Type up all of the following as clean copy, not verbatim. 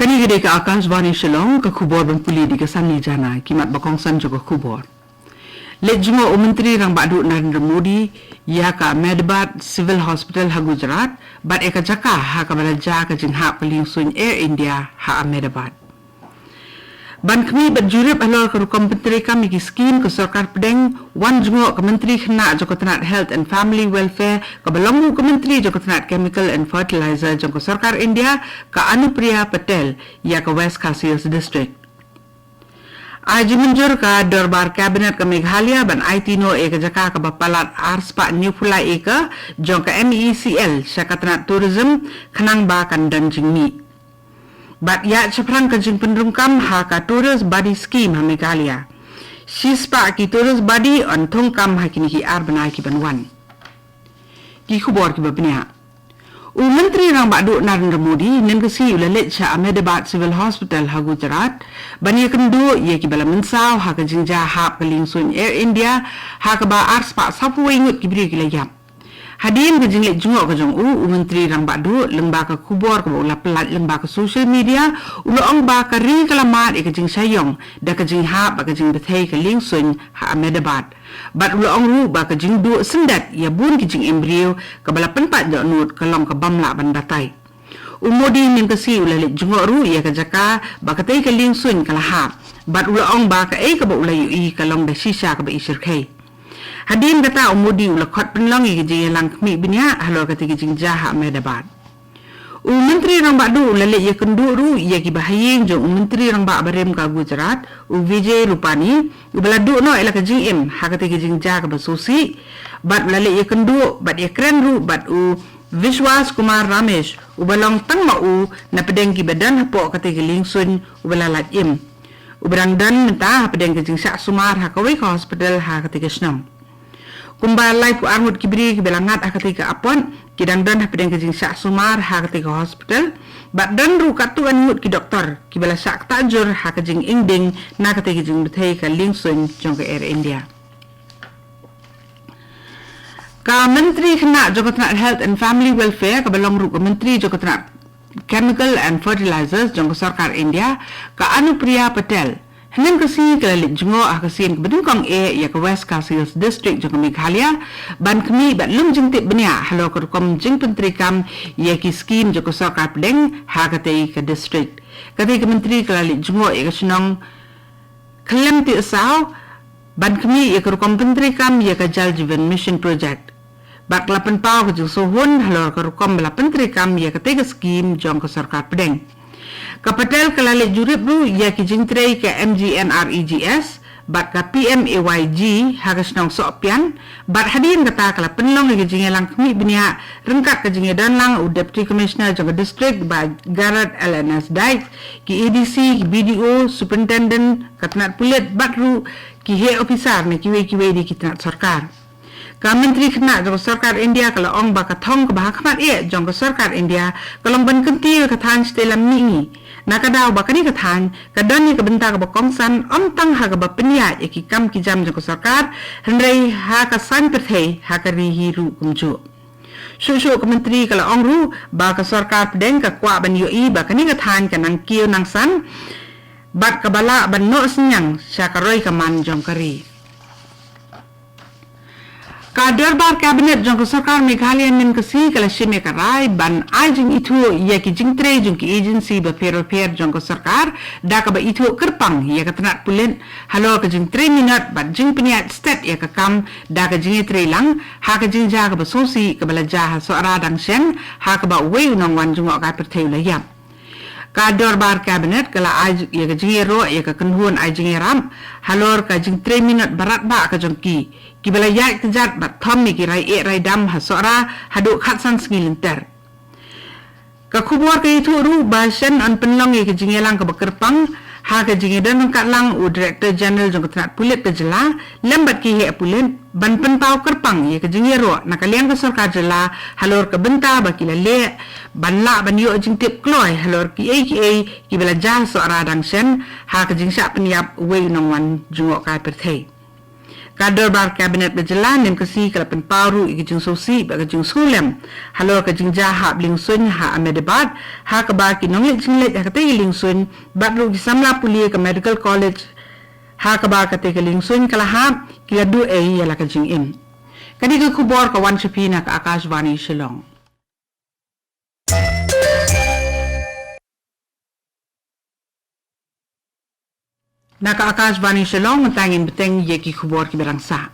Kani gede ka Akashvani Shillong ka khubor ban puli di ka sanni jana kimat bakongsan jo ka khubor. Let jungo Menteri rang badu Narendra Modi ya ka Ahmedabad Civil Hospital ha Gujarat bat eka jaka ha ka balaja ka jing ha paling sun Air India ha Ahmedabad. Ban kami berjurip alor ke rukam menteri kami ki skim ke sarkar pedeng wan jungo ke menteri khna joko tenat health and family welfare ke belongu ke menteri joko tenat chemical and fertilizer joko sarkar India ke Anupriya Patel ya ke West Khasi district. Aji menjur ke dorbar kabinet ke Meghalaya ban IT no ke jaka ke bapalat arspa new pula ke jong ke MECL syaka tenat tourism khenang ba kan dan jingmi. Bat ya ceprang kejing penrungkam ha ka tourist body scheme ha Meghalaya. Shispa ki tourist body on thongkam ha kini ki arbanai ki banwan. Ki khubor ki babnia. Menteri rang badu Narendra Modi nen kesi ulalet cha Ahmedabad Civil Hospital ha Gujarat bani kendu ye ki bala mensau ha kejing jahap keling sun Air India ha ka ba arspa sapu ingut ki bri ki layap. Hadin ke jinglet jungok ke jong menteri rang badu lembah ke kubur ke bola pelat lembah ke social media ulang ba ke ri kelamat ke jing sayong da ke jing hap ke jing bethai ke lingsun ha Ahmedabad bat ulang ru ba ke jing du sendat ya bun ke jing embrio ke bala penpat jok nut ke long ke bamla bandatai Modi min ke si ulalit jungok ru ya ke jaka ba ke tai ke lingsun ke lahap bat ulang ba ke ke ba ulai ke long da shisha ke ba isir kai Hadin kata Modi ulakot penlongi ke jing lang kmi binya halor kata ke jing jaha Ahmedabad. Menteri rang badu ulalit ya kendu ru ya ki bahayeng jong menteri rang ba barem ka Gujarat Vijay Rupani ubaladu no ela ke jing im ha kata ke jing jaha ke basusi bat ulalit ya kendu bat ya keren ru bat Vishwas Kumar Ramesh ubalong tang mau na pedeng ki badan hapo kata ke lingsun ubalalat im. Uberang dan mentah pedeng ke jing syak sumar ha kawe ka hospital ha kata ke snam. Kumbalai pu armut kibri ki belangat ha ketika apon kidang dan ha pedeng kejing syak sumar ha ketika hospital bat dan ru katu anmut ki doktor ki bela syak tajur ha kejing ingding na ketika kejing bethai ka lingsun jong ke Air India. Ka menteri khna joko tenat health and family welfare ka belong ru ka menteri joko tenat chemical and fertilizers jong ke sarkar India ka Anupriya Patel Henan kasi kalalit jungo akasin kebedungkong ya ke West Khasi district jong Meghalaya ban kami bat lum jingtip benya halo kerukom jing pentrikam ya ki skim joko sarkar pedeng ha katai ke district katai ke menteri kalalit jungo ya ke senong kelem ti asau ban kami ya kerukom pentrikam ya ke Jal Jeevan Mission Project bat lapan pau ke jing sohun halo kerukom bela pentrikam ya katai ke skim jong ke sarkar pedeng Kapatel kalalit jurip ru ya ki jingtrei ke MGNREGS bat ka PMAYG hagas nong sopian bat hadin kata kala penlong ke jingelang kami binia rengkat ke jingedan lang Deputy Commissioner jong district ba Garrett LNS Dike ki EDC ki BDO Superintendent katnat pulit bat ru ki he officer ne kiwe di kitnat sarkar ka menteri khna jong sarkar India kala ong ba ka thong ka bahakmat jong sarkar India kalong ban kenti ka than stelam mingi nakadaw ba kani kathan kadan ni kabenta ka bakongsan omtang ha ka bapnya ki kam ki jam jong sarkar hendrai ha ka san perthei ha ka ri hiru kumjo Shushu ka menteri kala ong ru ba ka sarkar pedeng ka kwa ban yo ba kani kathan ka nang kiyo nang san bat ka bala ban no senyang sya ka roi ka man jong kari Ka dorbar kabinet jong sarkar Meghalaya nen kasi kala shime karai ban ajing itu ya ki jingtre jong ki agency ba per jong sarkar da ka ba itu kerpang ya ka tenat pulen halo ka jingtre minat bat jing peniat stat ya ka kam da ka jing tre lang ha ka jing ja ka ba sosi ka bala ja so ara dang sen ha ka ba we nong wan jong ka per theu la yap ka dorbar kabinet kala aj ya ka jing ro ya ka kenhun ajing ram halor ka jing tre minat barat ba ka jong ki bala yak kejat bat thommi ki rai dam hasora hadu khatsan sngilenter ka khubor ka itu ru basan an penlong ke jingelang ka bakerpang ha ka jingedan ka lang director general jong tenat pulit ke jela lembat ki he pulit ban pentau kerpang ye ke jingero nakaliang ka sarkar jela halor ka benta ba ki le ban la ban yo jingtip kloi halor ki ki bala jah so ara dang sen ha ka jingsa peniap we nong wan jungo ka perthei Kader bar kabinet berjalan dan Khasi kalau penparu ikijung sosi bagajung sulem halo kajing jaha bling sun ha amedebat ha kabar ki nonglet jinglet ha kate ling sun batlu ki samla puli ke medical college ha kabar kate ke ling sun kalahap ki adu yala kajing im kadi ke kubor ka wan chapina ka Akashvani Shillong. Naka Akashvani Shillong mentangin beteng ye ki kubor ki berangsa.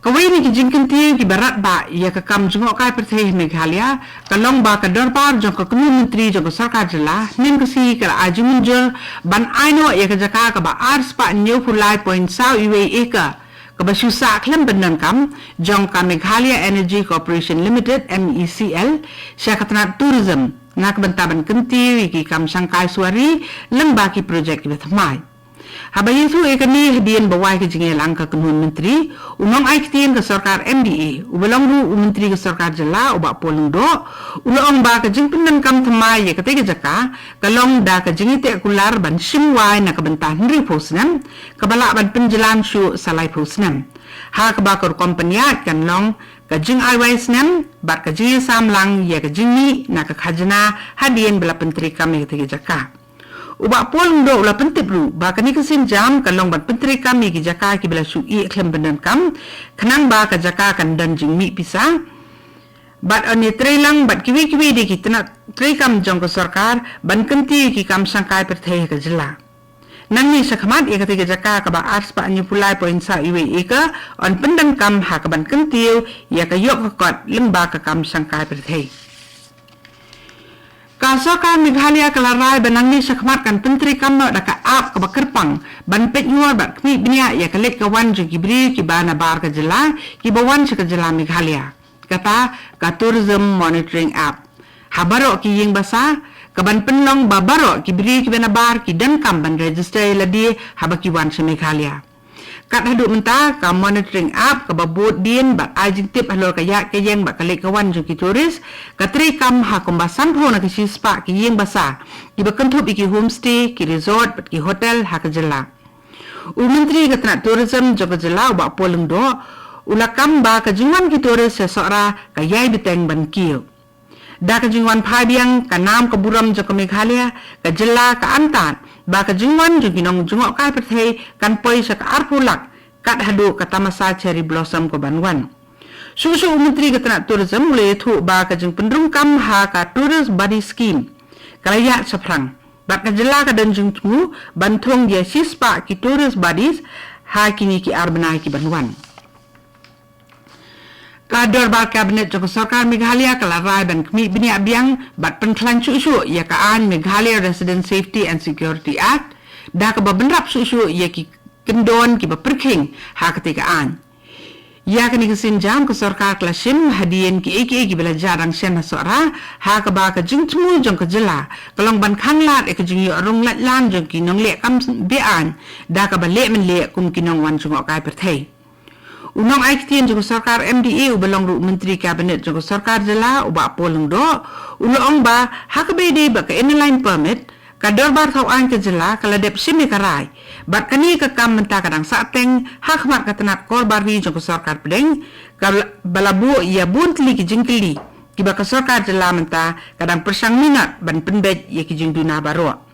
Kawai ni ki jingkenti ki barat ba ye ka kam jungok kai Perteh Meghalaya kalong ba ka darbar jong ka kunu menteri jong ka sarkar jela nin Khasi ka aju munjul ban aino ye ka jaka ka ba ars pa new pulai point sau iwe eka ka ba syusa klem benan kam jong ka Meghalaya Energy Corporation Limited MECL sya ka tanat tourism nak bentaban kenti ki kam sangkai suari leng baki projek ki bethamai habayin su ekani hadian bawai ke jingel angka kenun menteri unong ai kitien ke sarkar MDA ubelong ru menteri ke sarkar jela uba polung do ulong ba ke jing penan kam thamai ye kete ke jaka kalong da ke jingi te kular ban simwai nak bentah ri posnam kabala ban penjelan syu salai posnam ha ka ba kor kompaniat kan long kajing aiwais nem bat kajing samlang ye kajing ni nak khajna hadian bela penteri kami ke jaka uba polung do ula pentip ru ba kani kesin jam kalong bat penteri kami ke jaka ki bela syu i klem benan kam kenang ba ka jaka kan dan jing mi pisang bat ani trelang bat kiwi di ki tena tri kam jong ko sarkar ban kenti ki kam sangkai Perteh ke jela nangni sakhamat ye kate jaka ka ba ars pa anyu pulai point sa iwe eka on pendan kam ha ka ban kentiu ya ka yok kot lengba ka kam sangkai Perteh ka sarkar Meghalaya kalarai banangni sakhamat kan penteri kam no da ka ap ka ba kerpang ban pet nyuar bat kmi bnia ya ka let ka wan ju gibri ki bana bar ka jela ki bawan ka jela Meghalaya kata ka tourism monitoring app habaro ki ying basa kaban penlong babaro ki beri ki benabar ki dan kam ban register ladi habaki wan se Meghalaya kat hadu menta ka monitoring app ka babot din ba ajing tip halor kaya kayeng ba kalik kawan ju ki turis ka tri kam ha kombasan pho na ki spa ki yeng basa ki bakentup ki homestay ki resort ki hotel ha ka jela menteri ka tna tourism jo ka jela ba polung do ulakam ba ka jingwan ki turis se sora ka yai beteng ban kiyo da ka jingwan phabiang ka nam ka buram jo ka Meghalaya ka jela ka antat ba ka jingwan jo ginong jungok kai Perteh kan poi sa ka arpulak kat hadu ka tamasa cherry blossom ko banwan susu menteri ka tana tourism le thu ba ka jing pendrung kam ha ka tourist body scheme kalaya saprang ba ka jela ka dan jing tu banthong ye sispa ki tourist bodies ha kini ki arbana ki banwan Kader bar kabinet joko sarkar Meghalaya kalarai ban kmi bini abiang bat penklan susu ya ka an Meghalaya Resident Safety and Security Act da ka babenrap susu ya ki kendon ki baperking ha ketika an ya ka ni kesin jam ke sarkar klasim hadien ki eki bela jarang sen sora ha ka ba ka jingtmu jong ka jela kalong ban khanglat e ka jing rong lat lan jong ki nong le kam be an da ka ba le men le kum ki nong wan jong kai Perteh unong ai kitien joko sarkar MDA ubelong ru menteri kabinet joko sarkar jela uba polung do ulong ba hakbede ba ka inline permit ka dorbar thau an ke jela kala dep simi karai bat kani ka kam menta kadang sateng hakmat ka tenat korbar wi joko sarkar pedeng ka balabu ya buntli ki jingkli ki ba ka sarkar jela menta kadang persang minat ban penbet ye ki jingduna baro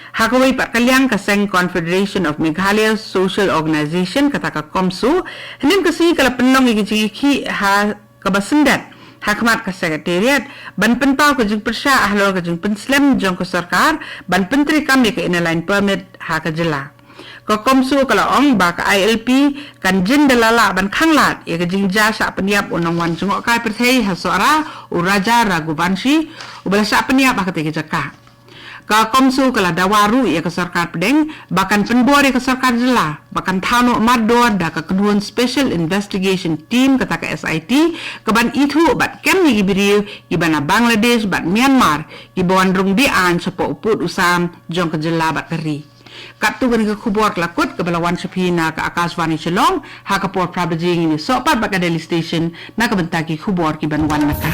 Hakawai Pak Kalyang Kaseng Confederation of Meghalaya Social Organization kata ka Komsu henim Khasi kala penlong iki ha kabasendat hakmat ka sekretariat ban penpau ka jing persya ahlor ka jing penslem jong ka sarkar ban penteri kami ka inline permit ha ka jela ka Komsu kala ong ba ka ILP kan jin dalala ban khanglat ya ka jing ja sa peniap unong wan jungok kai Perteh ha sora uraja Raghuvanshi ubala sa peniap ha ka jaka ka Komsu kala dawaru ya ke sarkar pedeng bahkan penbuar ya ke sarkar jela bahkan thano mador da ka keduan special investigation team kata ka SIT keban itu bat kem ni gibiri gibana Bangladesh bat Myanmar gibawan rung di an sepo uput usam jong ke jela bat keri kat tu kan ke khubor lakut ke balawan sepina ka Akashvani Shillong ha ka por prabajing ini sopat baka Daily Station na ka bentaki khubor ki banwan naka